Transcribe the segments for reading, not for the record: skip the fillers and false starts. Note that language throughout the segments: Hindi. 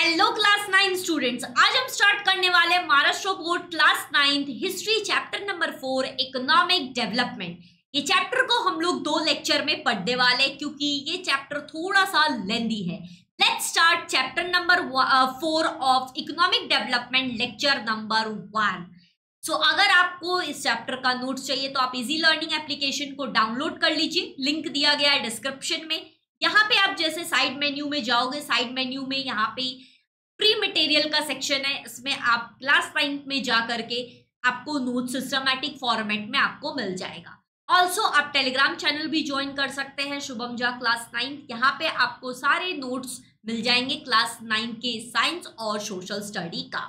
हेलो क्लास 9 स्टूडेंट्स, आज हम स्टार्ट करने वाले Maharashtra board class 9 history chapter number 4 economic development. ये चैप्टर को हम लोग 2 लेक्चर में पढ़ने वाले क्योंकि ये चैप्टर थोड़ा सा लेंदी है। Let's start chapter number 4 of economic development lecture number 1। सो अगर आपको इस चैप्टर का नोट्स चाहिए तो आप इजी लर्निंग एप्लीकेशन को डाउनलोड कर लीजिए, लिंक दिया गया है डिस्क्रिप्शन में। यहाँ पे आप जैसे साइड मेन्यू में जाओगे, साइड मेन्यू में यहाँ पे प्री मटेरियल का सेक्शन है, इसमें आप क्लास 9 में जा करके आपको नोट सिस्टमैटिक फॉर्मेट में आपको मिल जाएगा। ऑल्सो आप टेलीग्राम चैनल भी ज्वाइन कर सकते हैं, शुभम झा क्लास 9। यहाँ पे आपको सारे नोट्स मिल जाएंगे क्लास 9 के साइंस और सोशल स्टडी का।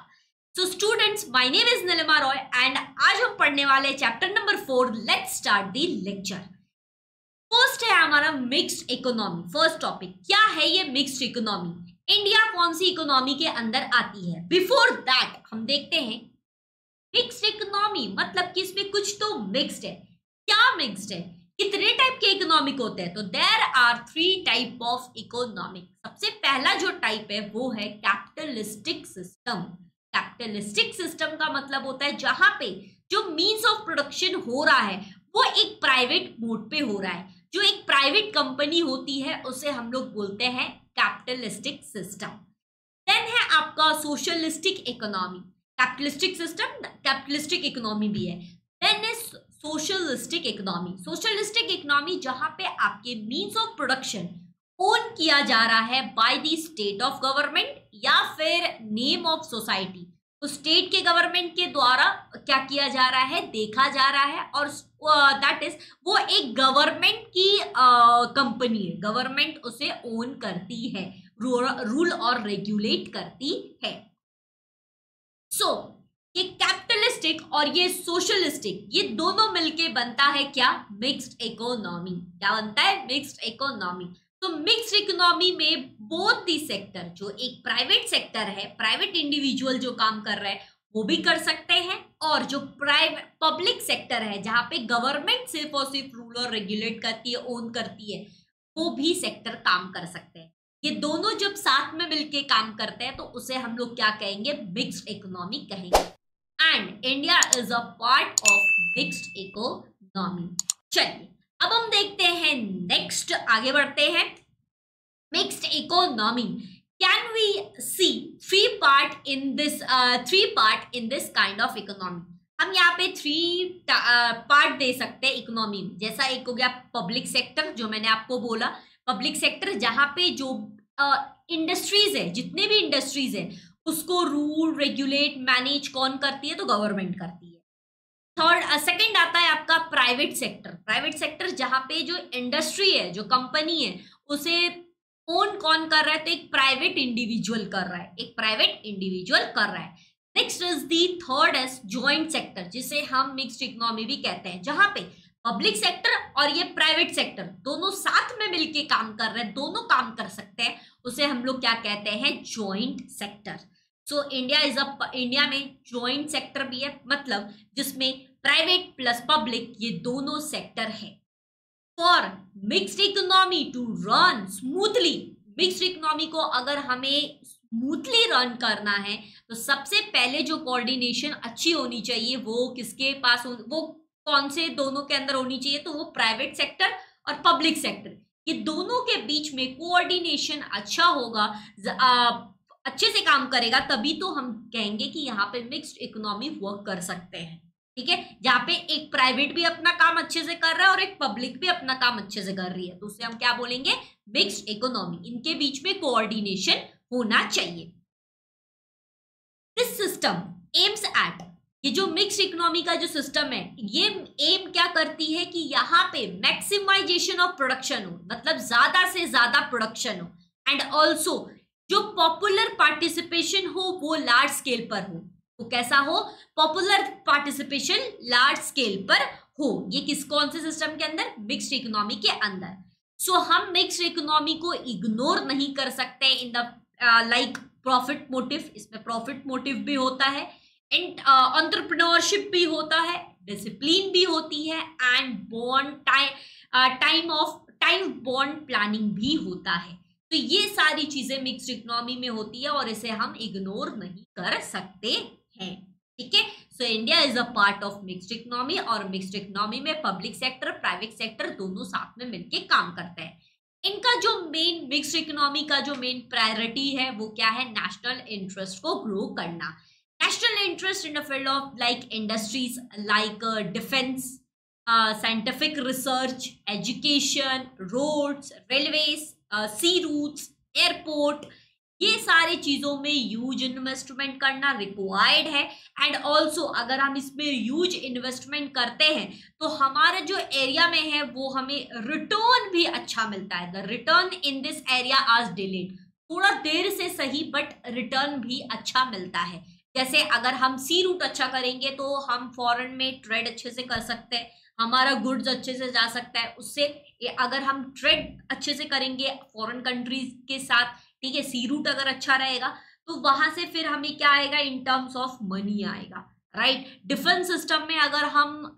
So students, my name is Nilima Roy and आज हम पढ़ने वाले chapter number 4। Let's start the lecture. First है हमारा मिक्स्ड इकोनॉमी। फर्स्ट टॉपिक क्या है ये मिक्स्ड इकोनॉमी, इंडिया कौन सी इकोनॉमी के अंदर आती है। बिफोर दैट हम देखते हैं मिक्स्ड इकोनॉमी मतलब कि इसमें कुछ तो मिक्स्ड है। क्या मिक्स्ड है, कितने टाइप के इकोनॉमिक होते हैं, तो there are 3 type of economic. सबसे पहला जो टाइप है वो है कैपिटलिस्टिक सिस्टम। कैपिटलिस्टिक सिस्टम का मतलब होता है जहां पे जो मीन्स ऑफ प्रोडक्शन हो रहा है वो एक प्राइवेट मोड पे हो रहा है। जो एक प्राइवेट कंपनी होती है उसे हम लोग बोलते हैं कैपिटलिस्टिक सिस्टम। देन है आपका socialistic economy. Capitalistic system capitalistic economy भी है। देन है सोशलिस्टिक इकोनॉमी। सोशलिस्टिक इकोनॉमी जहां पे आपके मीन्स ऑफ प्रोडक्शन ओन किया जा रहा है by the state of government या फिर नेम ऑफ सोसाइटी। तो स्टेट के गवर्नमेंट के द्वारा क्या किया जा रहा है, देखा जा रहा है, और दैट इज वो एक गवर्नमेंट की कंपनी है, गवर्नमेंट उसे ओन करती है, रूल और रेगुलेट करती है। सो ये कैपिटलिस्टिक और ये सोशलिस्टिक ये दोनों मिलके बनता है क्या, मिक्स्ड इकोनॉमी। क्या बनता है, मिक्स्ड इकोनॉमी। तो मिक्स्ड इकोनॉमी में बोथ दी सेक्टर, जो एक प्राइवेट सेक्टर है, प्राइवेट इंडिविजुअल जो काम कर रहे हैं वो भी कर सकते हैं, और जो प्राइवेट पब्लिक सेक्टर है जहां पे गवर्नमेंट सिर्फ और सिर्फ रूल और रेगुलेट करती है, ओन करती है, वो भी सेक्टर काम कर सकते हैं। ये दोनों जब साथ में मिलके काम करते हैं तो उसे हम लोग क्या कहेंगे, मिक्स्ड इकोनॉमी कहेंगे। And India is a part of mixed economy. चलिए अब हम देखते हैं नेक्स्ट, आगे बढ़ते हैं। Mixed economy, can we see 3 part in this kind of economy. हम यहाँ पे 3 पार्ट दे सकते हैं इकोनॉमी में। जैसा एक हो गया पब्लिक सेक्टर, जो मैंने आपको बोला, पब्लिक सेक्टर जहां पे जो इंडस्ट्रीज है, जितने भी इंडस्ट्रीज है उसको रूल रेगुलेट मैनेज कौन करती है, तो गवर्नमेंट करती है। सेकंड आता है आपका प्राइवेट सेक्टर। प्राइवेट सेक्टर जहां पे जो इंडस्ट्री है, जो कंपनी है, उसे ओन कौन कर रहा है, तो एक प्राइवेट इंडिविजुअल कर रहा है, एक प्राइवेट इंडिविजुअल कर रहा है। Next is the third is joint sector, जिसे हम मिक्स्ड इकोनॉमी भी कहते हैं, जहां पे पब्लिक सेक्टर और ये प्राइवेट सेक्टर दोनों साथ में मिलके काम कर रहे हैं, दोनों काम कर सकते हैं, उसे हम लोग क्या कहते हैं, जॉइंट सेक्टर। सो इंडिया में जॉइंट सेक्टर भी है, मतलब जिसमें प्राइवेट प्लस पब्लिक ये दोनों सेक्टर है। For mixed economy to run smoothly, mixed economy को अगर हमें स्मूथली रन करना है तो सबसे पहले जो कोऑर्डिनेशन अच्छी होनी चाहिए वो किसके पास, वो कौन से दोनों के अंदर होनी चाहिए, तो वो प्राइवेट सेक्टर और पब्लिक सेक्टर, ये दोनों के बीच में कोऑर्डिनेशन अच्छा होगा, अच्छे से काम करेगा, तभी तो हम कहेंगे कि यहाँ पे मिक्स्ड इकोनॉमी वर्क कर सकते हैं। ठीक है, जहाँ पे एक प्राइवेट भी अपना काम अच्छे से कर रहा है और एक पब्लिक भी अपना काम अच्छे से कर रही है, तो उसे हम क्या बोलेंगे, मिक्स्ड इकोनॉमी। इनके बीच में कोऑर्डिनेशन होना चाहिए। दिस सिस्टम एम्स एट, ये जो मिक्स्ड इकोनॉमी का जो सिस्टम है, ये एम क्या करती है कि यहाँ पे मैक्सिमाइजेशन ऑफ प्रोडक्शन हो, मतलब ज्यादा से ज्यादा प्रोडक्शन हो, एंड ऑल्सो जो पॉपुलर पार्टिसिपेशन हो वो लार्ज स्केल पर हो। वो कैसा हो, पॉपुलर पार्टिसिपेशन लार्ज स्केल पर हो। ये कौन से सिस्टम के अंदर, मिक्स्ड इकोनॉमी के अंदर। सो हम मिक्स्ड इकोनॉमी को इग्नोर नहीं कर सकते in the like profit motive, इसमें प्रॉफिट मोटिव भी होता है, एंड एंटरप्रेन्योरशिप भी होता है, डिसिप्लिन भी होती है, एंड टाइम बॉन्ड प्लानिंग भी होता है। तो ये सारी चीजें मिक्स्ड इकोनॉमी में होती है और इसे हम इग्नोर नहीं कर सकते हैं, ठीक है। So India is a part of mixed economy और मिक्स्ड इकोनॉमी में पब्लिक सेक्टर प्राइवेट सेक्टर दोनों साथ में मिलके काम करते हैं। इनका जो मेन मिक्स्ड इकोनॉमी का जो मेन प्रायोरिटी है वो क्या है, नेशनल इंटरेस्ट को ग्रो करना। National interest in the field of like industries like defence, scientific research, education, roads, railways, sea routes, airport, ये सारी चीजों में ह्यूज इन्वेस्टमेंट करना रिक्वायर्ड है। एंड ऑल्सो अगर हम इसमें ह्यूज इन्वेस्टमेंट करते हैं तो हमारे जो एरिया में है वो हमें रिटर्न भी अच्छा मिलता है। The return in this area आज डिलेड, थोड़ा देर से सही बट रिटर्न भी अच्छा मिलता है। जैसे अगर हम सी रूट अच्छा करेंगे तो हम फॉरेन में ट्रेड अच्छे से कर सकते हैं, हमारा गुड्स अच्छे से जा सकता है उससे। अगर हम ट्रेड अच्छे से करेंगे फॉरेन कंट्रीज के साथ, ठीक है, सी रूट अगर अच्छा रहेगा तो वहां से फिर हमें क्या आएगा, इन टर्म्स ऑफ मनी आएगा, राइट। डिफेंस सिस्टम में अगर हम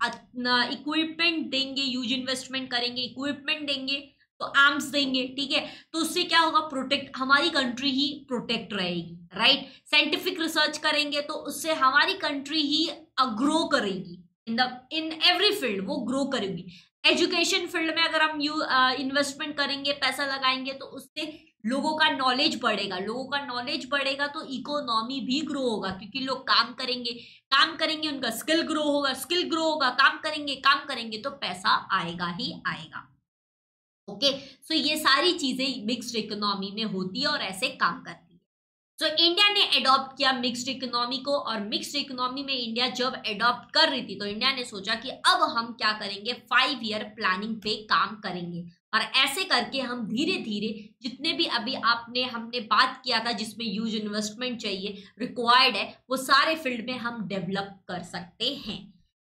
इक्विपमेंट देंगे, ह्यूज इन्वेस्टमेंट करेंगे, इक्विपमेंट देंगे तो आर्म्स देंगे, ठीक है, तो उससे क्या होगा, प्रोटेक्ट, हमारी कंट्री ही प्रोटेक्ट रहेगी, राइट। साइंटिफिक रिसर्च करेंगे तो उससे हमारी कंट्री ही ग्रो करेगी, इन एवरी फील्ड वो ग्रो करेगी। एजुकेशन फील्ड में अगर हम इन्वेस्टमेंट करेंगे, पैसा लगाएंगे तो उससे लोगों का नॉलेज बढ़ेगा, लोगों का नॉलेज बढ़ेगा तो इकोनॉमी भी ग्रो होगा, क्योंकि लोग काम करेंगे, काम करेंगे उनका स्किल ग्रो होगा, स्किल ग्रो होगा, काम करेंगे तो पैसा आएगा ही आएगा। ओके, सो ये सारी चीजें मिक्स्ड इकोनॉमी में होती है और ऐसे काम करती है। सो इंडिया ने अडॉप्ट किया मिक्स्ड इकोनॉमी को, और मिक्स्ड इकोनॉमी में इंडिया जब अडॉप्ट कर रही थी तो इंडिया ने सोचा कि अब हम क्या करेंगे, 5 ईयर प्लानिंग पे काम करेंगे, और ऐसे करके हम धीरे धीरे जितने भी अभी हमने बात किया था जिसमें ह्यूज इन्वेस्टमेंट चाहिए, रिक्वायर्ड है, वो सारे फील्ड में हम डेवलप कर सकते हैं।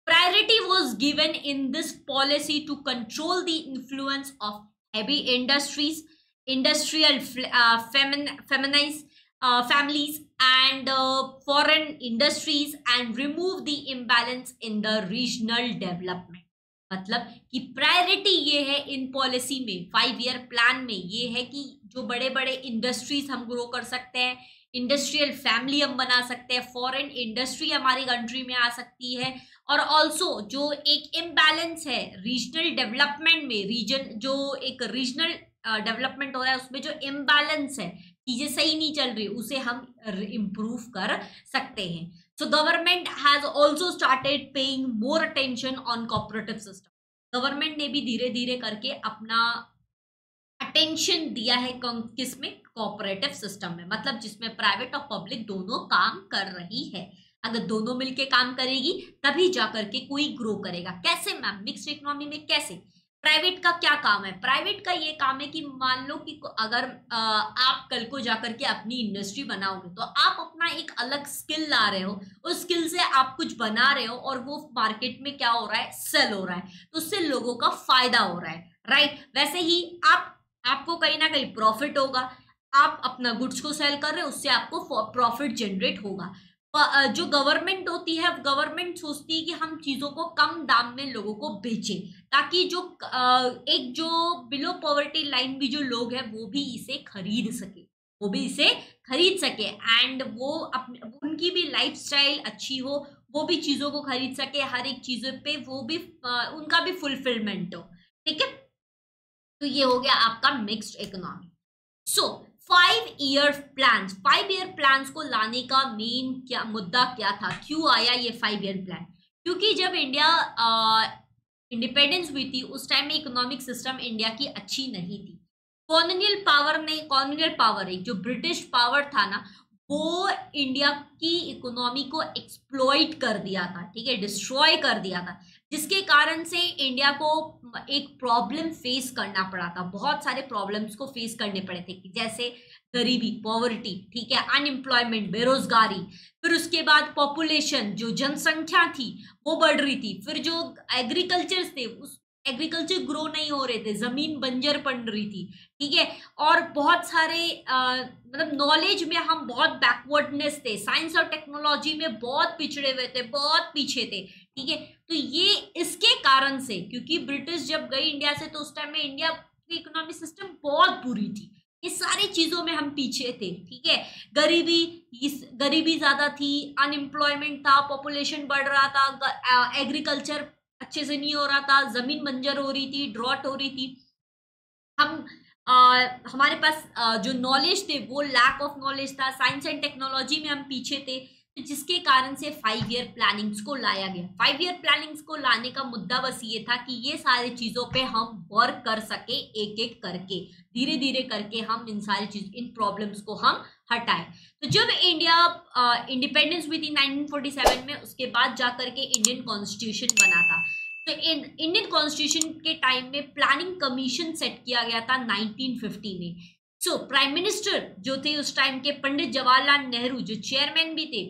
Priority was given in this policy to control the influence of heavy industries, industrial feminized families and foreign industries, and remove the imbalance in the regional development। मतलब कि प्रायोरिटी ये है इन पॉलिसी में, 5 ईयर प्लान में ये है कि जो बड़े बड़े इंडस्ट्रीज हम ग्रो कर सकते हैं, इंडस्ट्रियल फैमिली हम बना सकते हैं, फॉरेन इंडस्ट्री हमारी कंट्री में आ सकती है, और ऑल्सो जो एक इम्बैलेंस है रीजनल डेवलपमेंट में, रीजन जो एक रीजनल डेवलपमेंट हो रहा है उसमें जो इम्बैलेंस है, चीजें सही नहीं चल रही, उसे हम इम्प्रूव कर सकते हैं। So government has also started paying more attention on cooperative system. Government ने भी धीरे धीरे करके अपना अटेंशन दिया है किसमें, कोऑपरेटिव सिस्टम में, मतलब जिसमें प्राइवेट और पब्लिक दोनों काम कर रही है। अगर दोनों मिलके काम करेगी तभी जाकर के कोई ग्रो करेगा। कैसे मैम, मिक्स्ड इकोनॉमी में कैसे? प्राइवेट का क्या काम है? प्राइवेट का ये काम है कि मान लो कि अगर आप कल को जाकर के अपनी इंडस्ट्री बनाओगे तो आप अपना एक अलग स्किल ला रहे हो, उस स्किल से आप कुछ बना रहे हो और वो मार्केट में क्या हो रहा है, सेल हो रहा है, तो उससे लोगों का फायदा हो रहा है, राइट। वैसे ही आपको कहीं ना कहीं प्रॉफिट होगा, आप अपना गुड्स को सेल कर रहे हो, उससे आपको प्रॉफिट जनरेट होगा। जो गवर्नमेंट होती है, गवर्नमेंट सोचती है कि हम चीजों को कम दाम में लोगों को बेचें, ताकि जो एक जो बिलो पॉवर्टी लाइन भी जो लोग हैं वो भी इसे खरीद सके, एंड वो उनकी भी लाइफस्टाइल अच्छी हो, वो भी चीजों को खरीद सके, हर एक चीजों पे वो भी उनका भी फुलफिलमेंट हो, ठीक है। तो ये हो गया आपका मिक्स्ड इकोनॉमी। सो 5 ईयर प्लान्स को लाने का मेन मुद्दा क्या था, क्यों आया ये 5 ईयर प्लान? क्योंकि जब इंडिया इंडिपेंडेंस हुई थी उस टाइम में इकोनॉमिक सिस्टम इंडिया की अच्छी नहीं थी। कॉलोनियल पावर एक जो ब्रिटिश पावर था ना, वो इंडिया की इकोनॉमी को एक्सप्लॉइट कर दिया था, ठीक है, डिस्ट्रॉय कर दिया था, जिसके कारण से इंडिया को एक प्रॉब्लम फेस करना पड़ा था, बहुत सारे प्रॉब्लम्स को फेस करने पड़े थे, जैसे गरीबी, पॉवर्टी, ठीक है, अनएम्प्लॉयमेंट, बेरोजगारी, फिर उसके बाद पॉपुलेशन, जो जनसंख्या थी वो बढ़ रही थी, फिर जो एग्रीकल्चर थे उस एग्रीकल्चर ग्रो नहीं हो रहे थे, जमीन बंजर पड़ रही थी, ठीक है, और बहुत सारे मतलब नॉलेज में हम बहुत बैकवर्डनेस थे, साइंस और टेक्नोलॉजी में बहुत पिछड़े हुए थे, बहुत पीछे थे, ठीक है। तो ये इसके कारण से, क्योंकि ब्रिटिश जब गई इंडिया से तो उस टाइम में इंडिया की इकोनॉमिक सिस्टम बहुत बुरी थी, ये सारी चीजों में हम पीछे थे, ठीक है। गरीबी ज्यादा थी, अनएम्प्लॉयमेंट था, पॉपुलेशन बढ़ रहा था, एग्रीकल्चर अच्छे से नहीं हो रहा था, जमीन बंजर हो रही थी, ड्रॉट हो रही थी। हम हमारे पास जो नॉलेज थे वो लैक ऑफ नॉलेज था, साइंस एंड टेक्नोलॉजी में हम पीछे थे, तो जिसके कारण से 5 ईयर प्लानिंग्स को लाया गया। 5 ईयर प्लानिंग्स को लाने का मुद्दा बस ये था कि ये सारी चीजों पे हम वर्क कर सके, एक एक करके, धीरे धीरे करके हम इन प्रॉब्लम्स को हम हटाए। तो जब इंडिया इंडिपेंडेंस हुई थी 1947 में, उसके बाद जाकर के इंडियन कॉन्स्टिट्यूशन बना था। तो इंडियन कॉन्स्टिट्यूशन के टाइम में प्लानिंग कमीशन सेट किया गया था 1950 में। सो प्राइम मिनिस्टर जो थे उस टाइम के, पंडित जवाहरलाल नेहरू, जो चेयरमैन भी थे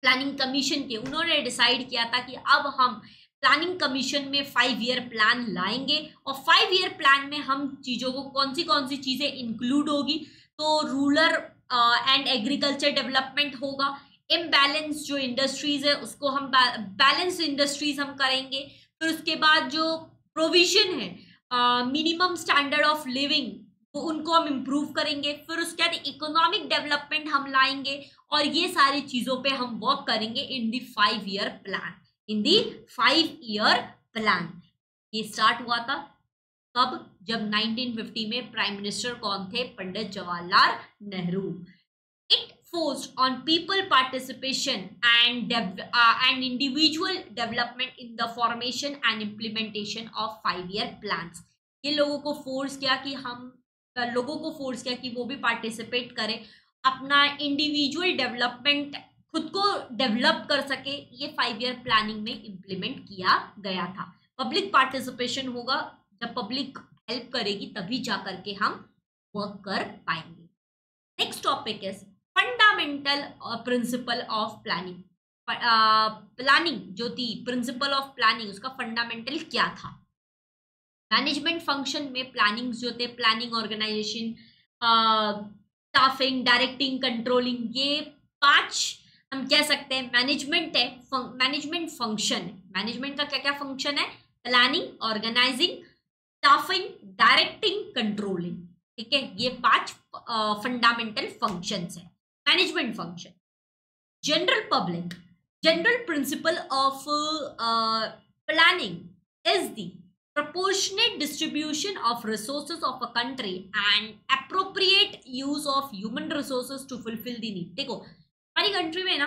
प्लानिंग कमीशन के, उन्होंने डिसाइड किया था कि अब हम प्लानिंग कमीशन में 5 ईयर प्लान लाएंगे, और 5 ईयर प्लान में हम चीजों को कौन सी चीजें इंक्लूड होगी, तो रूरल एंड एग्रीकल्चर डेवलपमेंट होगा, इम्बैलेंस जो इंडस्ट्रीज है उसको हम बैलेंस इंडस्ट्रीज हम करेंगे, फिर उसके बाद जो प्रोविजन है मिनिमम स्टैंडर्ड ऑफ लिविंग, तो उनको हम इम्प्रूव करेंगे, फिर उसके बाद इकोनॉमिक डेवलपमेंट हम लाएंगे, और ये सारी चीजों पे हम वर्क करेंगे इन दी 5 ईयर प्लान। इन दी 5 ईयर प्लान ये स्टार्ट हुआ था कब? जब 1950 में प्राइम मिनिस्टर कौन थे? Pandit Jawaharlal Nehru. It forced on people participation and individual development in the formation and implementation of 5 year plans. ये लोगों को फोर्स किया कि वो भी पार्टिसिपेट करें, अपना इंडिविजुअल डेवलपमेंट खुद को डेवलप कर सके। ये 5 ईयर प्लानिंग में इम्प्लीमेंट किया गया था। पब्लिक पार्टिसिपेशन होगा, जब पब्लिक हेल्प करेगी तभी जा करके हम वर्क कर पाएंगे। Next topic is fundamental principle of planning. Planning जो थी, प्रिंसिपल ऑफ प्लानिंग, उसका फंडामेंटल क्या था? मैनेजमेंट फंक्शन में प्लानिंग जो थे, planning, organisation, staffing, directing, controlling, ये 5 हम कह सकते हैं मैनेजमेंट है, मैनेजमेंट फंक्शन है। मैनेजमेंट का क्या क्या फंक्शन है? Planning, organising, staffing, directing, controlling, ठीक है। ये 5 फंडामेंटल फंक्शंस है management function. General public, general principle of planning is the proportionate distribution of resources of a country and appropriate use of human resources to fulfill the need। देखो हमारी कंट्री में ना,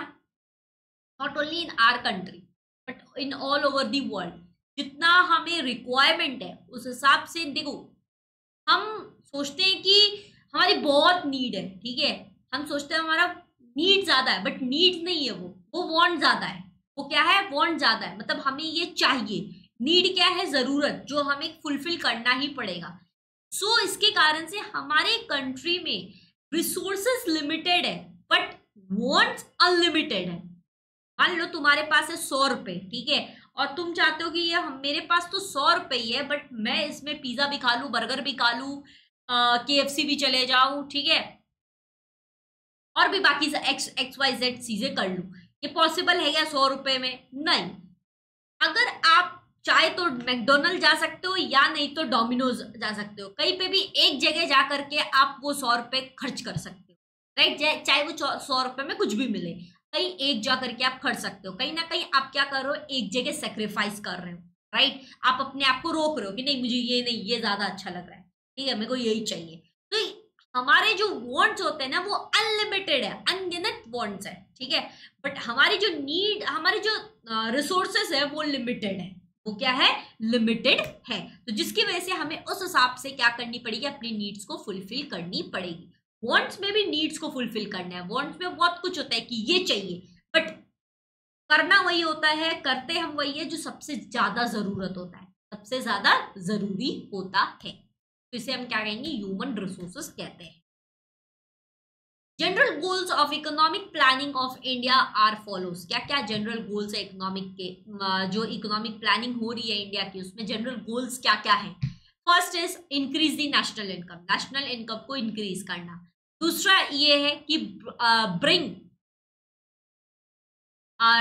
not only in our country but in all over the world, जितना हमें रिक्वायरमेंट है उस हिसाब से, देखो हम सोचते हैं कि हमारी बहुत नीड है, ठीक है, हम सोचते हैं हमारा नीड ज्यादा है, बट नीड नहीं है, वो वांट ज्यादा है। वो क्या है? वांट ज्यादा है, मतलब हमें ये चाहिए। नीड क्या है? जरूरत, जो हमें फुलफिल करना ही पड़ेगा। सो इसके कारण से हमारे कंट्री में रिसोर्सेस लिमिटेड है बट वांट्स अनलिमिटेड है। मान लो तुम्हारे पास है 100 रुपए, ठीक है, और तुम चाहते हो कि ये मेरे पास तो 100 रुपए ही है, बट मैं इसमें पिज्जा भी खा लूं, बर्गर भी खा लूं, KFC भी चले जाऊं, ठीक है, और भी बाकी XYZ चीजें कर लूं। ये पॉसिबल है क्या 100 रुपए में? नहीं। अगर आप चाहे तो मैकडोनल्ड जा सकते हो, या नहीं तो डोमिनोज जा सकते हो। कहीं पे भी एक जगह जा करके आप वो 100 रुपए खर्च कर सकते हो, राइट। चाहे वो 100 रुपए में कुछ भी मिले, कहीं एक जा करके आप खर्च सकते हो। कहीं ना कहीं आप क्या कर रहे हो? एक जगह सेक्रीफाइस कर रहे हो, राइट। आप अपने आप को रोक रहे हो कि नहीं, मुझे ये नहीं, ये ज्यादा अच्छा लग रहा है, ठीक है, मेरे को यही चाहिए। तो हमारे जो वांट्स होते हैं ना, वो अनलिमिटेड है, अनगिनत वांट्स है, ठीक है, बट हमारी जो नीड, हमारी जो रिसोर्सेस है वो लिमिटेड है। वो क्या है? लिमिटेड है। तो जिसकी वजह से हमें उस हिसाब से क्या करनी पड़ेगी? अपनी नीड्स को फुलफिल करनी पड़ेगी। वांट्स में भी नीड्स को फुलफिल करना है। वांट्स में बहुत कुछ होता है कि ये चाहिए, बट करना वही होता है, करते हम वही है जो सबसे ज्यादा जरूरत होता है, सबसे ज्यादा जरूरी होता है। तो इसे हम क्या कहेंगे? ह्यूमन रिसोर्सेस कहते हैं। General goals of economic planning of India are follows. क्या क्या जनरल गोल्स है इकोनॉमिक के? जो इकोनॉमिक प्लानिंग हो रही है इंडिया की, उसमें जनरल गोल्स क्या क्या है? First is increase the national income, national income को इंक्रीज करना। दूसरा ये है कि bring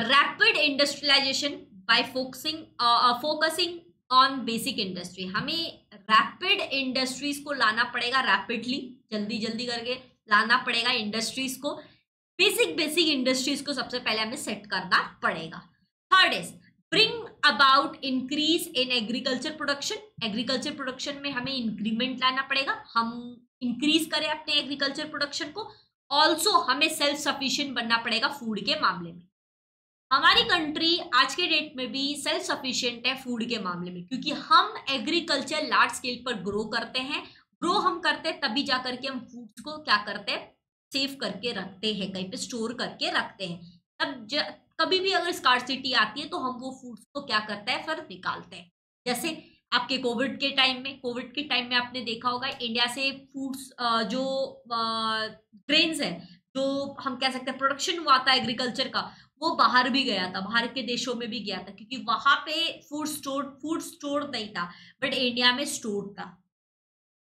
rapid industrialisation by focusing on basic industry. हमें रैपिड इंडस्ट्रीज को लाना पड़ेगा, रैपिडली जल्दी जल्दी करके लाना पड़ेगा इंडस्ट्रीज को, बेसिक इंडस्ट्रीज को सबसे पहले हमें सेट करना पड़ेगा। Third is bring about increase in agriculture production, agriculture production में हमें इंक्रीमेंट लाना पड़ेगा, हम इंक्रीज करें अपने एग्रीकल्चर प्रोडक्शन को। ऑल्सो हमें सेल्फ सफिशिएंट बनना पड़ेगा फूड के मामले में। हमारी कंट्री आज के डेट में भी सेल्फ सफिशिएंट है फूड के मामले में, क्योंकि हम एग्रीकल्चर लार्ज स्केल पर ग्रो करते हैं। ग्रो हम करते हैं तभी जाकर के हम फूड्स को क्या करते हैं, सेव करके रखते हैं, कहीं पे स्टोर करके रखते हैं। तब कभी भी अगर स्कार्सिटी आती है तो हम वो फूड्स को क्या करते हैं, फिर निकालते हैं। जैसे आपके कोविड के टाइम में आपने देखा होगा इंडिया से फूड्स जो ग्रेन्स है, जो हम कह सकते हैं प्रोडक्शन हुआ था एग्रीकल्चर का, वो बाहर भी गया था, बाहर के देशों में भी गया था, क्योंकि वहां पे फूड स्टोर नहीं था, बट इंडिया में स्टोर था।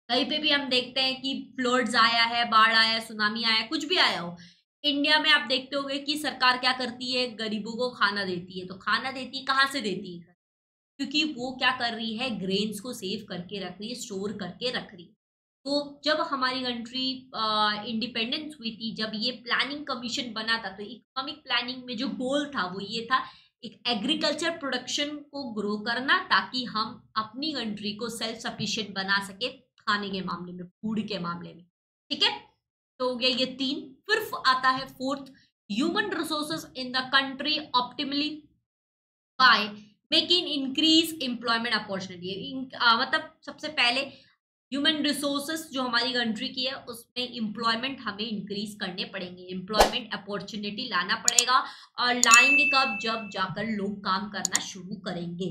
कहीं पे भी हम देखते हैं कि फ्लड्स आया है, बाढ़ आया, सुनामी आया, कुछ भी आया हो, इंडिया में आप देखते होंगे कि सरकार क्या करती है, गरीबों को खाना देती है। तो खाना देती है, कहाँ से देती है, क्योंकि वो क्या कर रही है, ग्रेन्स को सेव करके रख रही है, स्टोर करके रख रही है। तो जब हमारी कंट्री इंडिपेंडेंस हुई थी, जब ये प्लानिंग कमीशन बना था, तो इकोनॉमिक प्लानिंग में जो गोल था वो ये था, एक एग्रीकल्चर प्रोडक्शन को ग्रो करना, ताकि हम अपनी कंट्री को सेल्फ सफिशिएंट बना सके खाने के मामले में, फूड के मामले में। ठीक है, तो हो गया ये तीन। फिर आता है fourth, human resources in the country optimally by making increase employment opportunity. मतलब सबसे पहले ह्यूमन रिसोर्सेस जो हमारी कंट्री की है उसमें एम्प्लॉयमेंट हमें इंक्रीज करने पड़ेंगे, एम्प्लॉयमेंट अपॉर्चुनिटी लाना पड़ेगा। और लाएंगे कब, जब जाकर लोग काम करना शुरू करेंगे,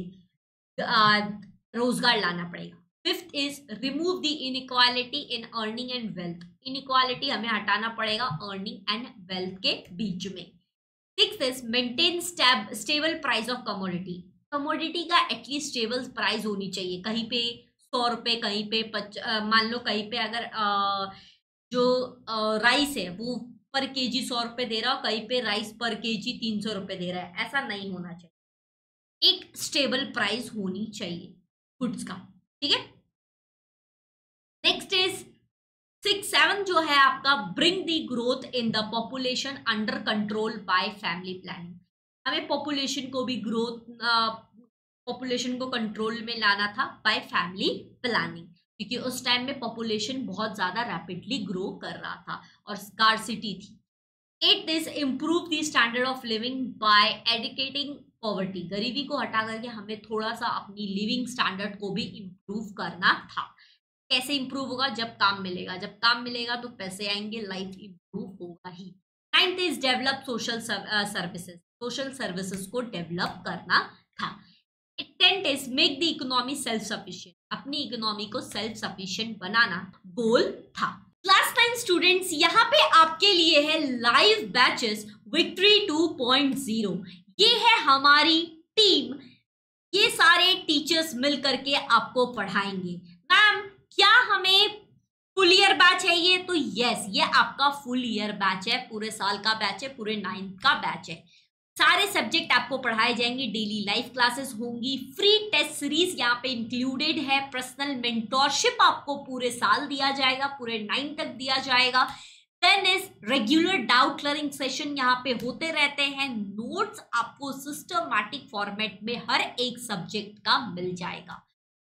रोजगार लाना पड़ेगा। Fifth is remove the inequality in earning and wealth, inequality हमें हटाना पड़ेगा अर्निंग एंड वेल्थ के बीच में। Sixth is maintain stable price of commodity, commodity का एटलीस्ट स्टेबल प्राइस होनी चाहिए। कहीं पे 100 रुपये, कहीं पे मान लो कहीं पे अगर जो राइस है वो पर केजी 100 रुपये दे रहा हो, कहीं पे राइस पर केजी 300 रुपये दे रहा है, ऐसा नहीं होना चाहिए। एक स्टेबल प्राइस होनी चाहिए गुड्स का। ठीक है, नेक्स्ट इज 6-7 जो है आपका, bring the growth in the population under control by family planning. हमें पॉपुलेशन को भी पॉपुलेशन को कंट्रोल में लाना था बाय फैमिली प्लानिंग, क्योंकि उस टाइम में पॉपुलेशन बहुत ज्यादा रैपिडली ग्रो कर रहा था और स्कार्सिटी थी। 8 is improve the standard of living by eradicating poverty, गरीबी को हटा करके हमें थोड़ा सा अपनी लिविंग स्टैंडर्ड को भी इम्प्रूव करना था। कैसे इंप्रूव होगा, जब काम मिलेगा, जब काम मिलेगा तो पैसे आएंगे, लाइफ इंप्रूव होगा ही। 9th is develop social services, social services को डेवलप करना था। 10th is make the economy self sufficient, अपनी इकोनॉमी को सेल्फ सफिशिएंट बनाना गोल था। क्लास 9 स्टूडेंट्स, यहाँ पे आपके लिए है लाइव बैचेस विक्ट्री 2.0। ये है हमारी टीम, ये सारे टीचर्स मिल करके आपको पढ़ाएंगे। मैम क्या हमें फुल ईयर बैच है ये? तो यस, ये आपका फुल ईयर बैच है, पूरे साल का बैच है, पूरे 9th का बैच है। सारे सब्जेक्ट आपको पढ़ाए जाएंगे, डेली लाइव क्लासेस होंगी, फ्री टेस्ट सीरीज यहाँ पे इंक्लूडेड है, पर्सनल मेंटोरशिप आपको पूरे साल दिया जाएगा, पूरे 9 तक दिया जाएगा। Then is regular doubt clearing session यहाँ पे होते रहते हैं, नोट्स आपको सिस्टमैटिक फॉर्मेट में हर एक सब्जेक्ट का मिल जाएगा।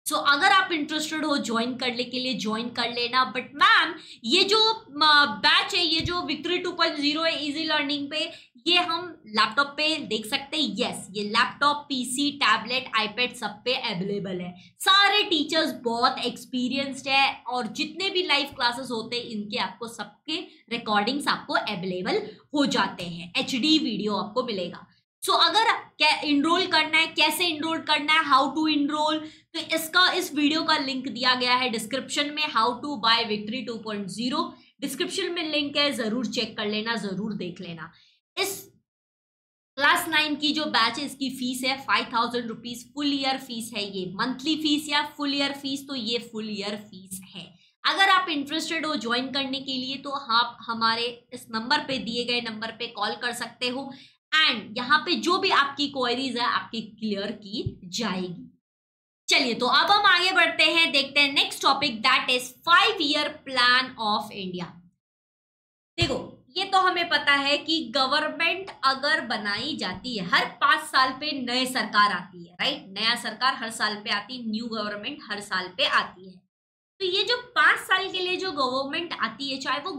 सो अगर आप इंटरेस्टेड हो ज्वाइन करने के लिए ज्वाइन कर लेना। बट मैम ये जो बैच है, ये जो विक्ट्री 2.0 है इजी लर्निंग पे, ये हम लैपटॉप पे देख सकते हैं। यस, ये लैपटॉप, पीसी, टैबलेट, आईपैड सब पे अवेलेबल है। सारे टीचर्स बहुत एक्सपीरियंस्ड है और जितने भी लाइव क्लासेस होते हैं इनके आपको सबके रिकॉर्डिंग्स आपको अवेलेबल हो जाते हैं, HD वीडियो आपको मिलेगा। सो अगर इनरोल करना है, कैसे इनरोल करना है, हाउ टू इनरोल, तो इस वीडियो का लिंक दिया गया है डिस्क्रिप्शन में, how to buy victory 2.0 description में लिंक है, जरूर चेक कर लेना, जरूर देख लेना। इस क्लास 9 की जो बैच है इसकी फीस है 5000 रुपीज, फुल ईयर फीस है ये, मंथली फीस या फुल ईयर फीस, तो ये फुल ईयर फीस है। अगर आप इंटरेस्टेड हो ज्वाइन करने के लिए तो आप हमारे इस नंबर पे, दिए गए नंबर पे कॉल कर सकते हो एंड यहाँ पे जो भी आपकी क्वेरीज है आपकी क्लियर की जाएगी। चलिए तो अब हम आगे बढ़ते हैं, देखते हैं next topic, that is 5 year plan of India. देखो ये तो हमें पता है कि गवर्नमेंट अगर बनाई जाती है, हर 5 साल पे नए सरकार आती है, राइट, नया सरकार हर साल पे आती है, न्यू गवर्नमेंट हर साल पे आती है। तो ये जो 5 साल के लिए जो गवर्नमेंट आती है, चाहे वो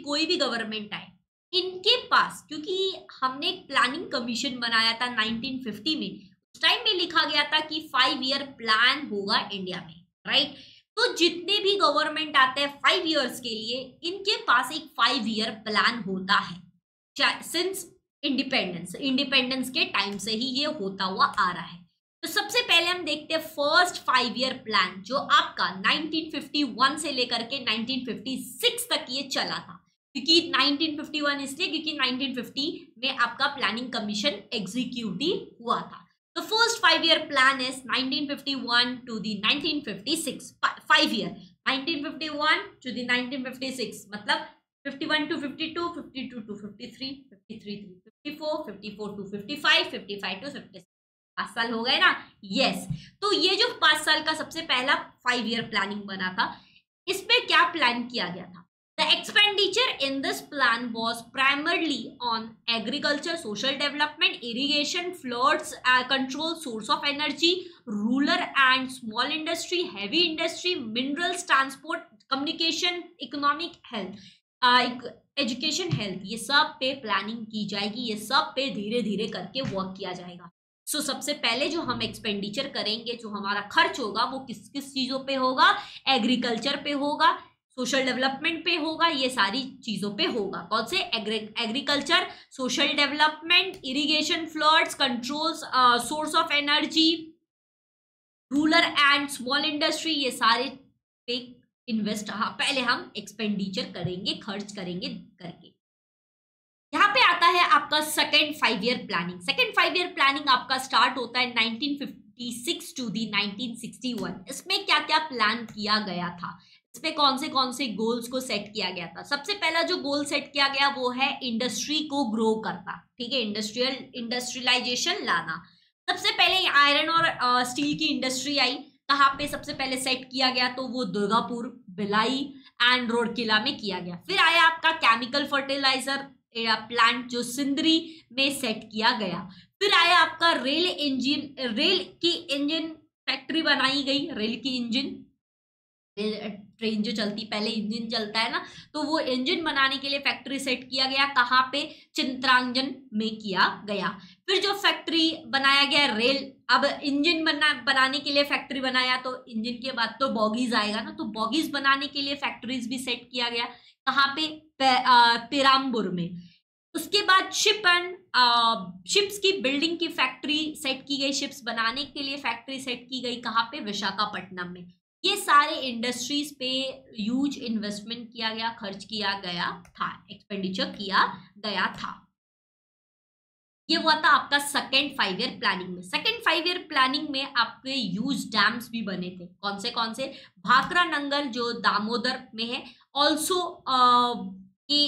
कोई भी गवर्नमेंट आए, इनके पास, क्योंकि हमने एक प्लानिंग कमीशन बनाया था 1950 में, उस टाइम में लिखा गया था कि 5 ईयर प्लान होगा इंडिया में, राइट। तो जितने भी गवर्नमेंट आते हैं 5 ईयर्स के लिए, इनके पास एक 5 ईयर प्लान होता है सिंस इंडिपेंडेंस के टाइम से ही ये होता हुआ आ रहा है। तो सबसे पहले हम देखते हैं फर्स्ट 5 ईयर प्लान, जो आपका 1951 से लेकर के 1956 तक ये चला था। क्योंकि 1951 इसलिए क्योंकि 1950 में आपका प्लानिंग कमीशन एग्जीक्यूटिव हुआ था। The first 5 year plan is 1951 to the 1956, 5 year, 1951 to the 1956, मतलब 51 to 52, 52 to 53, 53 to 54, 54 to 55, 55 to 56, 5 साल हो गए ना। यस, तो ये जो 5 साल का सबसे पहला 5 ईयर प्लानिंग बना था, इसमें क्या प्लान किया गया था? The expenditure in this plan was primarily on agriculture, social development, irrigation, floods control, source of energy, rural and small industry, heavy industry, minerals, transport, communication, economic, health, education, health, ये सब पे प्लानिंग की जाएगी, ये सब पे धीरे धीरे करके वर्क किया जाएगा। सो सबसे पहले जो हम एक्सपेंडिचर करेंगे, जो हमारा खर्च होगा, वो किस किस चीजों पे होगा? एग्रीकल्चर पे होगा, सोशल डेवलपमेंट पे होगा, ये सारी चीजों पे होगा। कौन से? Agriculture, social development, irrigation, floods controls, source of energy, rural and small industry, ये सारे पे इन्वेस्ट, पहले हम एक्सपेंडिचर करेंगे, खर्च करेंगे करके। यहाँ पे आता है आपका second 5 year planning. Second 5 year planning आपका स्टार्ट होता है 1956 टू दी 1961। इसमें क्या क्या प्लान किया गया था, इसमें कौन से गोल्स को सेट किया गया था? सबसे पहला जो गोल सेट किया गया वो है इंडस्ट्री को ग्रो करना, ठीक है, इंडस्ट्रियलाइजेशन लाना। सबसे पहले आयरन और स्टील की इंडस्ट्री आई, कहाँ पे सबसे पहले सेट किया गया? तो वो दुर्गापुर, भिलाई एंड रोडकिला में किया गया। फिर आया आपका केमिकल फर्टिलाइजर प्लांट, जो सिंदरी में सेट किया गया। फिर आया आपका रेल की इंजन फैक्ट्री बनाई गई, रेल की इंजन, ट्रेन जो चलती पहले इंजन चलता है ना, तो वो इंजन बनाने के लिए फैक्ट्री सेट किया गया। कहाँ पे? चिंतरांजन में किया गया। फिर जो फैक्ट्री बनाया गया रेल, अब इंजन बनाने के लिए फैक्ट्री बनाया, तो इंजन के बाद तो बॉगीज आएगा ना, तो बॉगीज बनाने के लिए फैक्ट्रीज भी सेट किया गया। कहाँ पे? पेराम्बुर में। उसके बाद शिप्स की बिल्डिंग की फैक्ट्री सेट की गई, शिप्स बनाने के लिए फैक्ट्री सेट की गई। कहाँ पे? विशाखापट्टनम में। ये सारे इंडस्ट्रीज पे ह्यूज इन्वेस्टमेंट किया गया, खर्च किया गया था, एक्सपेंडिचर किया गया था। ये हुआ था आपका सेकेंड 5 ईयर प्लानिंग में। सेकेंड 5 ईयर प्लानिंग में आपके ह्यूज डैम्स भी बने थे। कौन से? भाखरा नंगल जो दामोदर में है। ऑल्सो ये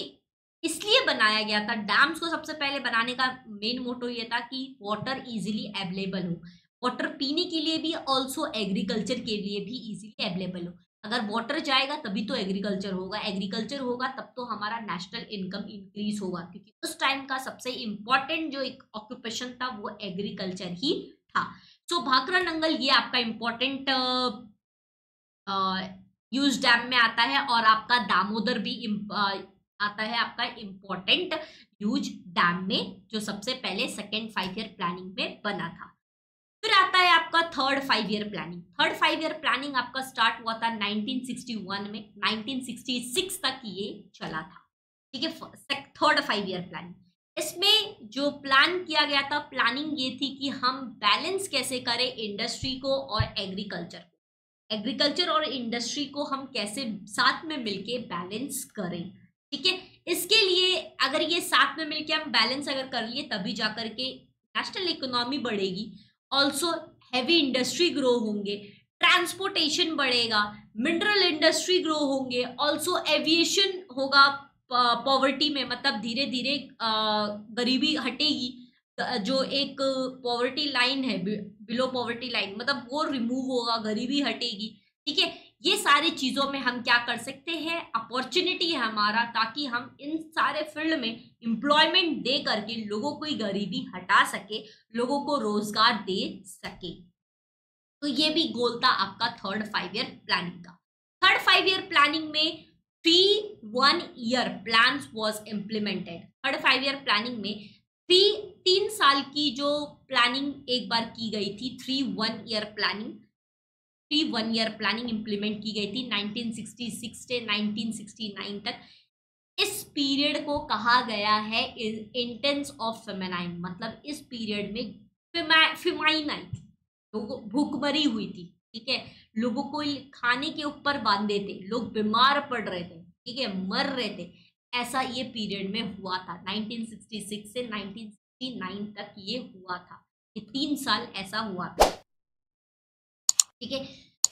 इसलिए बनाया गया था, डैम्स को सबसे पहले बनाने का मेन मोटो ये था कि वाटर इजीली अवेलेबल हो, वाटर पीने के लिए भी, ऑल्सो एग्रीकल्चर के लिए भी इजीली अवेलेबल हो। अगर वाटर जाएगा तभी तो एग्रीकल्चर होगा, एग्रीकल्चर होगा तब तो हमारा नेशनल इनकम इंक्रीज होगा, क्योंकि उस टाइम का सबसे इंपॉर्टेंट जो एक ऑक्यूपेशन था वो एग्रीकल्चर ही था। सो भाखरा नंगल ये आपका इंपॉर्टेंट यूज डैम में आता है, और आपका दामोदर भी आता है आपका इंपॉर्टेंट यूज डैम में, जो सबसे पहले सेकेंड 5 ईयर प्लानिंग में बना था। फिर आता है आपका third 5 year planning. Third 5 year planning आपका स्टार्ट हुआ था 1961 में, 1966 तक ये चला था, ठीक है, थर्ड 5 ईयर प्लानिंग। इसमें जो प्लान किया गया था, प्लानिंग ये थी कि हम बैलेंस कैसे करें इंडस्ट्री को और एग्रीकल्चर और इंडस्ट्री को हम कैसे साथ में मिलके बैलेंस करें, ठीक है। इसके लिए अगर ये साथ में मिलके हम बैलेंस अगर कर लिए, तभी जाकर के नेशनल इकोनॉमी बढ़ेगी, ऑल्सो हैवी इंडस्ट्री ग्रो होंगे, ट्रांसपोर्टेशन बढ़ेगा, मिनरल इंडस्ट्री ग्रो होंगे, ऑल्सो एविएशन होगा, पॉवर्टी में, मतलब धीरे धीरे गरीबी हटेगी, जो एक पॉवर्टी लाइन है, बिलो पॉवर्टी लाइन, मतलब वो रिमूव होगा, गरीबी हटेगी। ठीक है, ये सारी चीजों में हम क्या कर सकते हैं, अपॉर्चुनिटी है हमारा, ताकि हम इन सारे फील्ड में एम्प्लॉयमेंट दे करके लोगों को गरीबी हटा सके, लोगों को रोजगार दे सके। तो ये भी गोल था आपका थर्ड 5 ईयर प्लानिंग का। थर्ड 5 ईयर प्लानिंग में 3 1-year plans was implemented. Third 5 year planning में 3 साल की जो प्लानिंग एक बार की गई थी, 3 1-year प्लानिंग इम्प्लीमेंट की गई थी 1966 से 1969 तक। इस पीरियड को कहा गया है इंटेंस ऑफ फेमिनाइन, मतलब इस पीरियड में फेमाइन आई थी, लोगों भूखमरी हुई थी। ठीक है, लोगों को खाने के ऊपर बांधे थे, लोग बीमार पड़ रहे थे, ठीक है, मर रहे थे। ऐसा ये पीरियड में हुआ था, 1966 से 1969 तक ये हुआ था, ये 3 साल ऐसा हुआ था। ठीक है,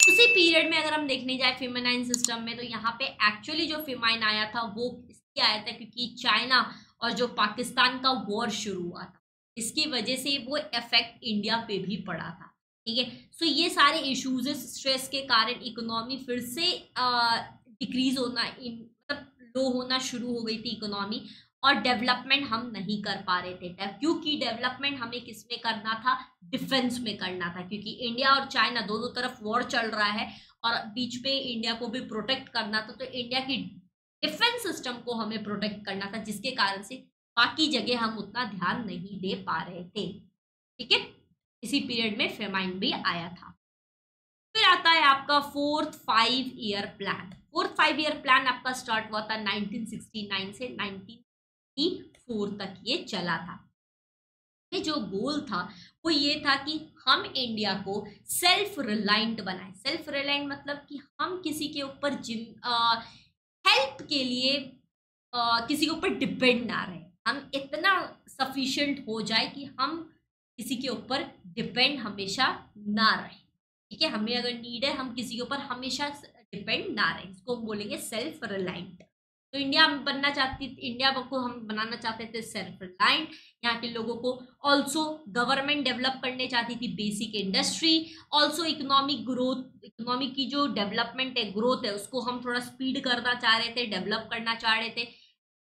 उसी पीरियड में अगर हम देखने जाए फेमिनाइन सिस्टम में, तो यहाँ पे एक्चुअली जो फेमाइन आया था वो इसलिए आया था क्योंकि चाइना और जो पाकिस्तान का वॉर शुरू हुआ था, इसकी वजह से वो इफेक्ट इंडिया पे भी पड़ा था। ठीक है, सो ये सारे इश्यूज, स्ट्रेस के कारण इकोनॉमी फिर से डिक्रीज होना, मतलब लो होना शुरू हो गई थी इकोनॉमी, और डेवलपमेंट हम नहीं कर पा रहे थे, क्योंकि डेवलपमेंट हमें किस में करना था, डिफेंस में करना था, क्योंकि इंडिया और चाइना दोनों तरफ वॉर चल रहा है और बीच में इंडिया को भी प्रोटेक्ट करना था। तो इंडिया की डिफेंस सिस्टम को हमें प्रोटेक्ट करना था, जिसके कारण से बाकी जगह हम उतना ध्यान नहीं दे पा रहे थे। ठीक है, इसी पीरियड में फेमाइन भी आया था। फिर आता है आपका fourth 5 year plan. Fourth 5 year plan आपका स्टार्ट हुआ था 1969 से 1984 तक ये चला था। ये जो गोल था वो ये था कि हम इंडिया को सेल्फ रिलायंट बनाए। सेल्फ रिलायंट मतलब कि हम किसी के ऊपर हेल्प के लिए किसी के ऊपर डिपेंड ना रहे, हम इतना सफिशिएंट हो जाए कि हम किसी के ऊपर डिपेंड हमेशा ना रहे। ठीक है, हमें अगर नीड है हम किसी के ऊपर हमेशा डिपेंड ना रहे, इसको हम बोलेंगे सेल्फ रिलायंट। तो इंडिया बनना चाहती, इंडिया को हम बनाना चाहते थे सेल्फ रिलायंट। यहाँ के लोगों को ऑल्सो गवर्नमेंट डेवलप करने चाहती थी, basic industry, also economic growth, economy की जो डेवलपमेंट है, ग्रोथ है, उसको हम थोड़ा स्पीड करना चाह रहे थे, डेवलप करना चाह रहे थे,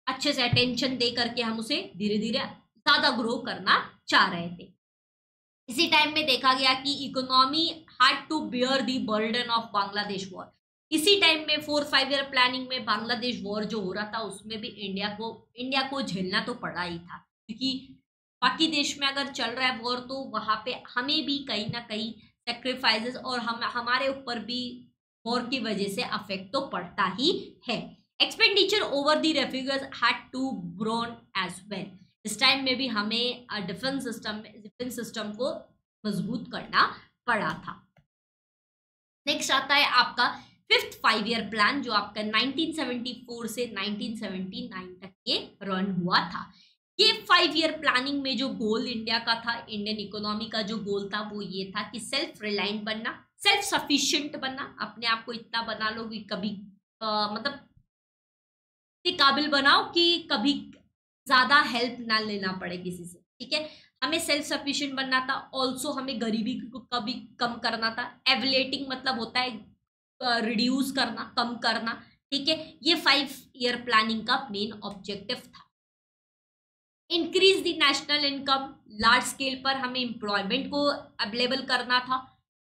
अच्छे से अटेंशन दे करके हम उसे धीरे धीरे ज्यादा ग्रो करना चाह रहे थे। इसी टाइम में देखा गया कि economy had to bear the burden of Bangladesh war. इसी टाइम में 4-5 ईयर प्लानिंग में बांग्लादेश वॉर जो हो रहा था उसमें भी इंडिया को झेलना तो पड़ा ही था, क्योंकि बाकी देश में अगर चल रहा है वॉर तो वहां पे हमें भी कहीं ना कहीं सेक्रीफाइसेस और हमारे ऊपर भी वॉर की वजह से अफेक्ट तो पड़ता ही है। Expenditure over the refugees had to grown as well. इस टाइम में भी हमें डिफेंस सिस्टम को मजबूत करना पड़ा था। नेक्स्ट आता है आपका फिफ्थ 5 ईयर प्लान, जो आपका 1974 से 1979 तक ये रन हुआ था। ये 5 ईयर प्लानिंग में जो गोल इंडिया का था, इंडियन इकोनॉमी का जो गोल था वो ये था कि सेल्फ रिलायंट बनना, सेल्फ सफिशिएंट बनना, अपने आप को इतना बना लो कि कभी मतलब काबिल बनाओ कि कभी ज्यादा हेल्प ना लेना पड़े किसी से। ठीक है, हमें सेल्फ सफिशिएंट बनना था, ऑल्सो हमें गरीबी को कभी कम करना था। एवलेटिंग मतलब होता है रिड्यूस करना, कम करना। ठीक है, ये 5 ईयर प्लानिंग का मेन ऑब्जेक्टिव था। Increase the national income, large scale पर हमें एम्प्लॉयमेंट को अवेलेबल करना था,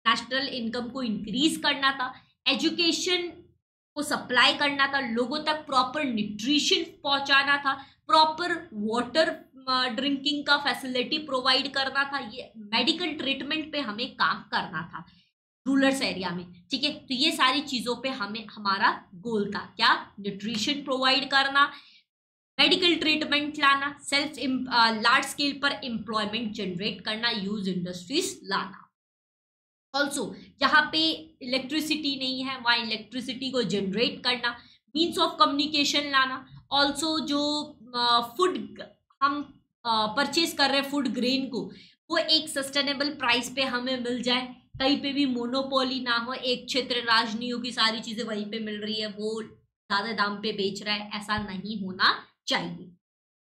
नेशनल इनकम को इंक्रीज करना था, एजुकेशन को सप्लाई करना था, लोगों तक प्रॉपर न्यूट्रिशन पहुंचाना था, प्रॉपर वाटर ड्रिंकिंग का फैसिलिटी प्रोवाइड करना था, ये मेडिकल ट्रीटमेंट पे हमें काम करना था रूरल एरिया में। ठीक है, तो ये सारी चीजों पे हमें हमारा गोल था, क्या, न्यूट्रिशन प्रोवाइड करना, मेडिकल ट्रीटमेंट लाना, सेल्फ लार्ज स्केल पर एम्प्लॉयमेंट जनरेट करना, यूज इंडस्ट्रीज लाना। ऑल्सो जहाँ पे इलेक्ट्रिसिटी नहीं है वहाँ इलेक्ट्रिसिटी को जनरेट करना, मीन्स ऑफ कम्युनिकेशन लाना, ऑल्सो जो फूड हम परचेज कर रहे हैं फूड ग्रेन को, वो एक सस्टेनेबल प्राइस पे हमें मिल जाए, कहीं पे भी मोनोपोली ना हो, एक क्षेत्र राज नहीं हो कि सारी चीजें वहीं पे मिल रही है, वो ज्यादा दाम पे बेच रहा है, ऐसा नहीं होना चाहिए।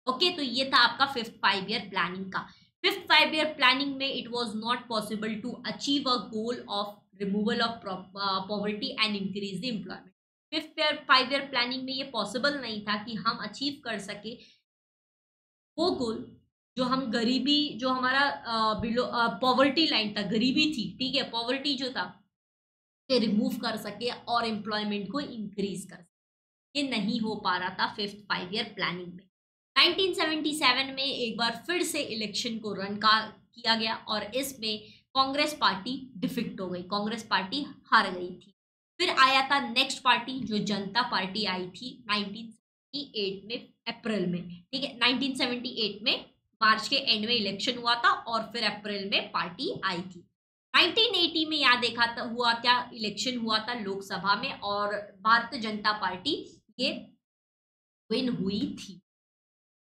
ओके, तो ये था आपका 5th 5 ईयर प्लानिंग का। 5th 5 ईयर प्लानिंग में it was not possible to achieve a goal of removal of poverty and increase the employment. 5th 5 year planning में ये पॉसिबल नहीं था कि हम अचीव कर सके वो गोल जो हम गरीबी, जो हमारा बिलो पॉवर्टी लाइन था, गरीबी थी, ठीक है, पॉवर्टी जो था ये रिमूव कर सके और एम्प्लॉयमेंट को इंक्रीज कर सके। ये नहीं हो पा रहा था 5th 5 ईयर प्लानिंग में। 1977 में एक बार फिर से इलेक्शन को रन किया गया और इसमें कांग्रेस पार्टी डिफीट हो गई, कांग्रेस पार्टी हार गई थी। फिर आया था नेक्स्ट पार्टी जो जनता पार्टी आई थी 1978 में अप्रैल में, ठीक है, 1978 में मार्च के एंड में इलेक्शन हुआ था और फिर अप्रैल में पार्टी आई थी। 1980 में यहाँ देखा था हुआ क्या, इलेक्शन हुआ था लोकसभा में और भारतीय जनता पार्टी ये विन हुई थी।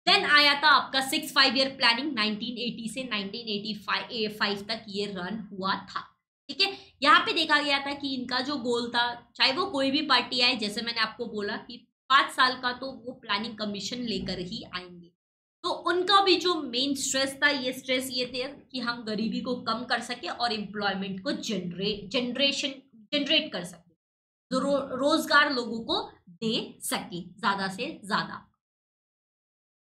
देन आया था आपका 6th 5 ईयर प्लानिंग, 1980 से 1985 तक ये रन हुआ था, ठीक है। यहाँ पे देखा गया था कि इनका जो गोल था, चाहे वो कोई भी पार्टी आए, जैसे मैंने आपको बोला कि 5 साल का तो वो प्लानिंग कमीशन लेकर ही आएंगे, तो उनका भी जो मेन स्ट्रेस था, ये स्ट्रेस ये थे कि हम गरीबी को कम कर सके और एम्प्लॉयमेंट को जनरेट कर सके, तो रोजगार लोगों को दे सके ज्यादा से ज्यादा।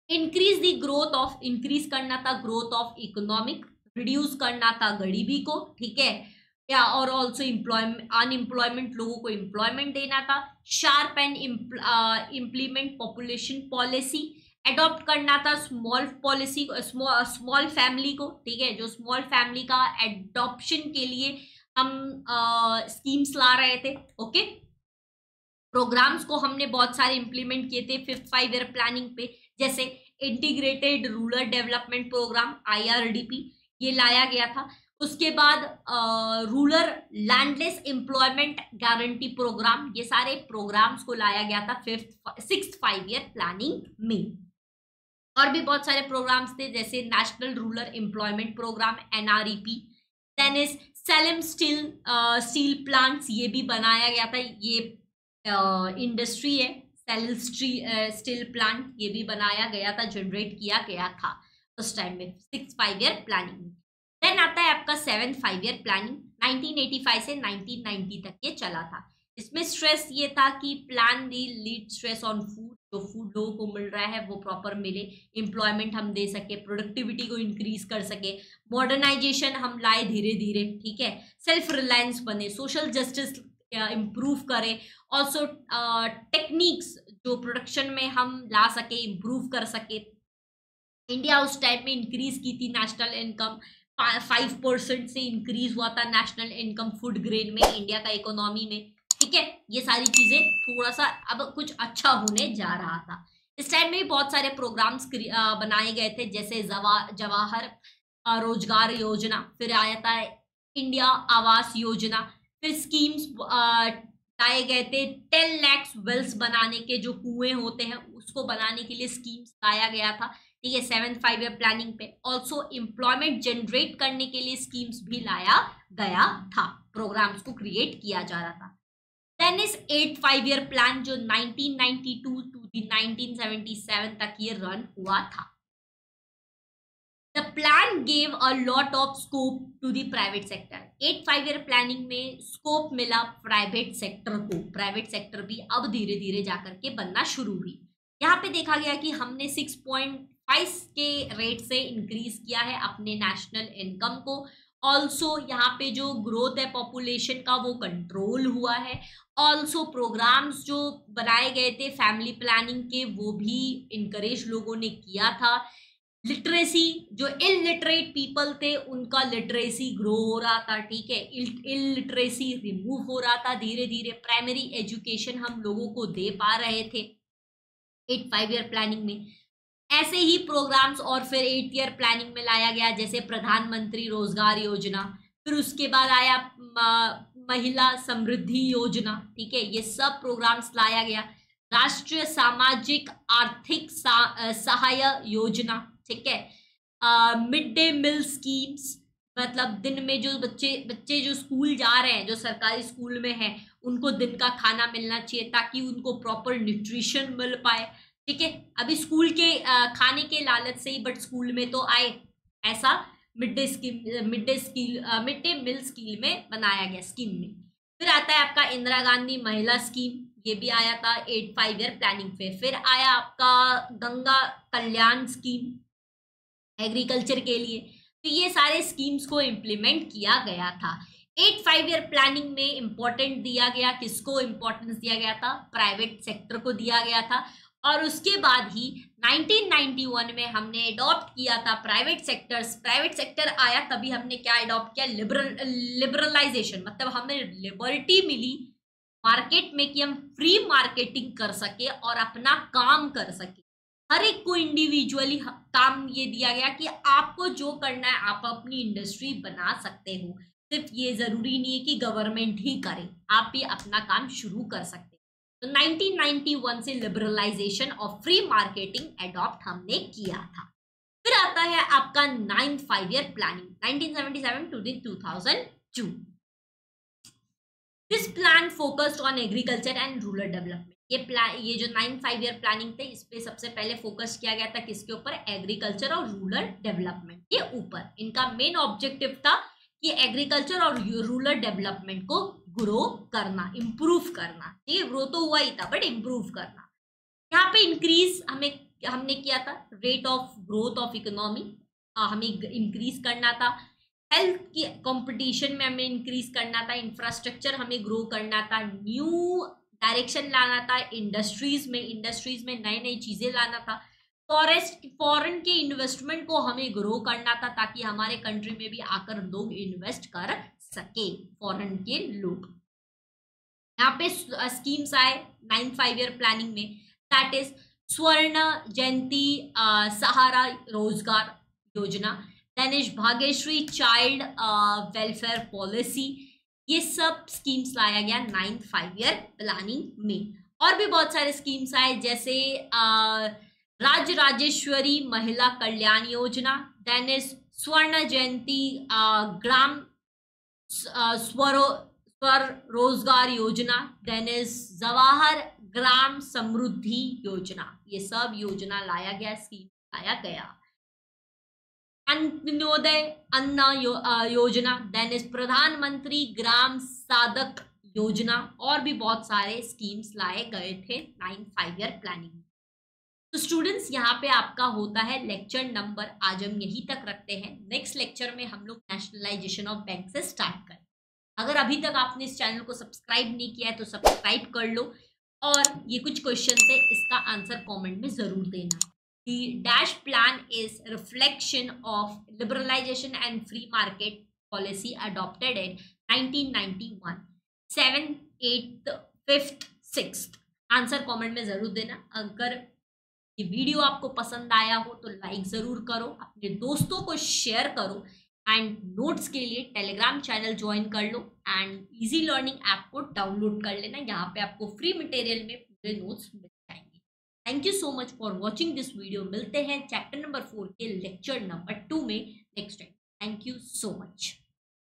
Increase the growth of, increase करना था ग्रोथ ऑफ इकोनॉमिक, रिड्यूस करना था गरीबी को, ठीक है, या और ऑल्सो अनएम्प्लॉयमेंट, लोगों को एम्प्लॉयमेंट देना था। Sharp and implement population policy, adopt करना था स्मॉल पॉलिसी, स्मॉल फैमिली को, ठीक है, जो स्मॉल फैमिली का एडॉप्शन के लिए हम स्कीम्स ला रहे थे, ओके। प्रोग्राम्स को हमने बहुत सारे इंप्लीमेंट किए थे 5th 5 ईयर प्लानिंग पे, जैसे integrated rural development programme IRDP ये लाया गया था। उसके बाद rural landless employment guarantee programme, ये सारे प्रोग्राम्स को लाया गया था 6th 5 ईयर प्लानिंग में। और भी बहुत सारे प्रोग्राम्स थे जैसे national rural employment programme NREP, then is Salem steel plants, ये भी बनाया गया था, ये इंडस्ट्री है सेल स्टील प्लांट, ये भी बनाया गया था, जनरेट किया गया था उस टाइम में 6th 5 ईयर प्लानिंग में। देन आता है आपका 7th 5 ईयर प्लानिंग, 1985 से 1990 तक ये चला था। इसमें स्ट्रेस ये था कि plan the lead stress on food, जो फूड लोगों को मिल रहा है वो प्रॉपर मिले, एम्प्लॉयमेंट हम दे सके, प्रोडक्टिविटी को इंक्रीज कर सके, मॉडर्नाइजेशन हम लाए धीरे धीरे, ठीक है, सेल्फ रिलायंस बने, सोशल जस्टिस इम्प्रूव करें, ऑल्सो टेक्निक्स जो प्रोडक्शन में हम ला सके, इम्प्रूव कर सके। इंडिया उस टाइम में इंक्रीज की थी नेशनल इनकम, 5% से इंक्रीज हुआ था नेशनल इनकम फूड ग्रेन में इंडिया का इकोनॉमी में, ठीक है। ये सारी चीजें थोड़ा सा अब कुछ अच्छा होने जा रहा था। इस टाइम में बहुत सारे प्रोग्राम्स बनाए गए थे, जैसे जवाहर रोजगार योजना, फिर आया था इंडिया आवास योजना, फिर स्कीम्स लाए गए थे 10 लाख वेल्स बनाने के, जो कुएं होते हैं उसको बनाने के लिए स्कीम्स लाया गया था, ठीक है, 7th 5 ईयर प्लानिंग पे। ऑल्सो एम्प्लॉयमेंट जनरेट करने के लिए स्कीम्स भी लाया गया था, प्रोग्राम्स को क्रिएट किया जा रहा था। Then is 8th 5 year plan जो 1992 टू 1977 तक ये रन हुआ था। The plan gave a lot of scope to the private sector. 8th 5 year planning में स्कोप मिला प्राइवेट सेक्टर को, प्राइवेट सेक्टर भी अब धीरे धीरे जाकर के बनना शुरू हुई। यहाँ पे देखा गया कि हमने 6.5 के रेट से इंक्रीज किया है अपने नेशनल इनकम को। ऑल्सो यहाँ पे जो ग्रोथ है पॉपुलेशन का वो कंट्रोल हुआ है। ऑल्सो प्रोग्राम्स जो बनाए गए थे फैमिली प्लानिंग के वो भी इनकरेज लोगों ने किया था। लिटरेसी, जो इलिटरेट पीपल थे उनका लिटरेसी ग्रो हो रहा था, ठीक है, इलिटरेसी रिमूव हो रहा था धीरे धीरे। प्राइमरी एजुकेशन हम लोगों को दे पा रहे थे 8th 5 ईयर प्लानिंग में। ऐसे ही प्रोग्राम्स और फिर 8th ईयर प्लानिंग में लाया गया, जैसे प्रधानमंत्री रोजगार योजना, फिर उसके बाद आया महिला समृद्धि योजना, ठीक है, ये सब प्रोग्राम्स लाया गया। राष्ट्रीय सामाजिक आर्थिक सहाय योजना, ठीक है, मिड डे मील स्कीम्स, मतलब दिन में जो बच्चे जो स्कूल जा रहे हैं, जो सरकारी स्कूल में है, उनको दिन का खाना मिलना चाहिए ताकि उनको प्रॉपर न्यूट्रिशन मिल पाए। ठीक है, अभी स्कूल के खाने के लालच से ही, बट स्कूल में तो आए, ऐसा मिड डे मील स्कीम में बनाया गया, स्कीम में। फिर आता है आपका इंदिरा गांधी महिला स्कीम, ये भी आया था 5 ईयर प्लानिंग पे। फिर आया आपका गंगा कल्याण स्कीम एग्रीकल्चर के लिए। तो ये सारे स्कीम्स को इम्प्लीमेंट किया गया था। 5 ईयर प्लानिंग में इंपॉर्टेंट दिया गया, किसको इंपॉर्टेंस दिया गया था? प्राइवेट सेक्टर को दिया गया था। और उसके बाद ही 1991 में हमने अडॉप्ट किया था प्राइवेट सेक्टर आया, तभी हमने क्या अडॉप्ट किया? लिबरलाइजेशन, मतलब हमें लिबर्टी मिली मार्केट में कि हम फ्री मार्केटिंग कर सके और अपना काम कर सके। हर एक को इंडिविजुअली काम ये दिया गया कि आपको जो करना है आप अपनी इंडस्ट्री बना सकते हो, सिर्फ ये जरूरी नहीं है कि गवर्नमेंट ही करे, आप भी अपना काम शुरू कर सकते हैं। तो 1991 से liberalisation of free marketing adopt हमने किया था। फिर आता है आपका 9th 5 year planning 1977 to 2002। This plan focused on agriculture and rural development. ये जो 9th 5 ईयर प्लानिंग थे, इस पे सबसे पहले फोकस किया गया था किसके ऊपर? एग्रीकल्चर और रूरल डेवलपमेंट के ऊपर। इनका मेन ऑब्जेक्टिव था कि एग्रीकल्चर और रूरल डेवलपमेंट को ग्रो करना, इंप्रूव करना। ये ग्रो तो हुआ ही था, बट इंप्रूव करना। यहाँ पे इंक्रीज हमने किया था rate of growth of economy, हमें इंक्रीज करना था। हेल्थ की कंपटीशन में हमें इंक्रीज करना था। इंफ्रास्ट्रक्चर हमें ग्रो करना था। न्यू डायरेक्शन लाना था इंडस्ट्रीज में नई नई चीजें लाना था। फॉरेन के इन्वेस्टमेंट को हमें ग्रो करना था, ताकि हमारे कंट्री में भी आकर लोग इन्वेस्ट कर सके, फॉरेन के लोग। यहाँ पे स्कीम्स आए 9th 5 ईयर प्लानिंग में, that is Swarna Jayanti Sahara Rozgar Yojana, then is Bhagyashree child welfare policy. ये सब स्कीम्स लाया गया 9th 5 ईयर प्लानिंग में। और भी बहुत सारे स्कीम्स आए, जैसे राजराजेश्वरी महिला कल्याण योजना, देन इज स्वर्ण जयंती ग्राम स्वर रोजगार योजना, देन इज जवाहर ग्राम समृद्धि योजना। ये सब योजना लाया गया, स्कीम लाया गया। अंत्योदय अन्न योजना, देन इज प्रधानमंत्री ग्राम साधक योजना, और भी बहुत सारे स्कीम्स लाए गए थे 9th 5 ईयर प्लानिंग। तो स्टूडेंट्स, यहाँ पे आपका होता है लेक्चर नंबर, आज हम यहीं तक रखते हैं। नेक्स्ट लेक्चर में हम लोग नेशनलाइजेशन ऑफ बैंक से स्टार्ट करें। अगर अभी तक आपने इस चैनल को सब्सक्राइब नहीं किया है तो सब्सक्राइब कर लो, और ये कुछ क्वेश्चन है, इसका आंसर कमेंट में जरूर देना। The dash plan is reflection of liberalization and free market policy adopted in 1991, 7th, 8th, 5th, 6th। Answer comment में जरूर देना। अगर ये वीडियो आपको पसंद आया हो तो लाइक जरूर करो, अपने दोस्तों को शेयर करो, एंड नोट्स के लिए टेलीग्राम चैनल ज्वाइन कर लो, एंड इजी लर्निंग ऐप को डाउनलोड कर लेना। यहाँ पे आपको फ्री मटेरियल में पूरे नोट्स मिल जाएंगे। Thank you so much for watching this video. मिलते हैं चैप्टर नंबर 4 के लेक्चर नंबर 2 में next time. Thank you so much.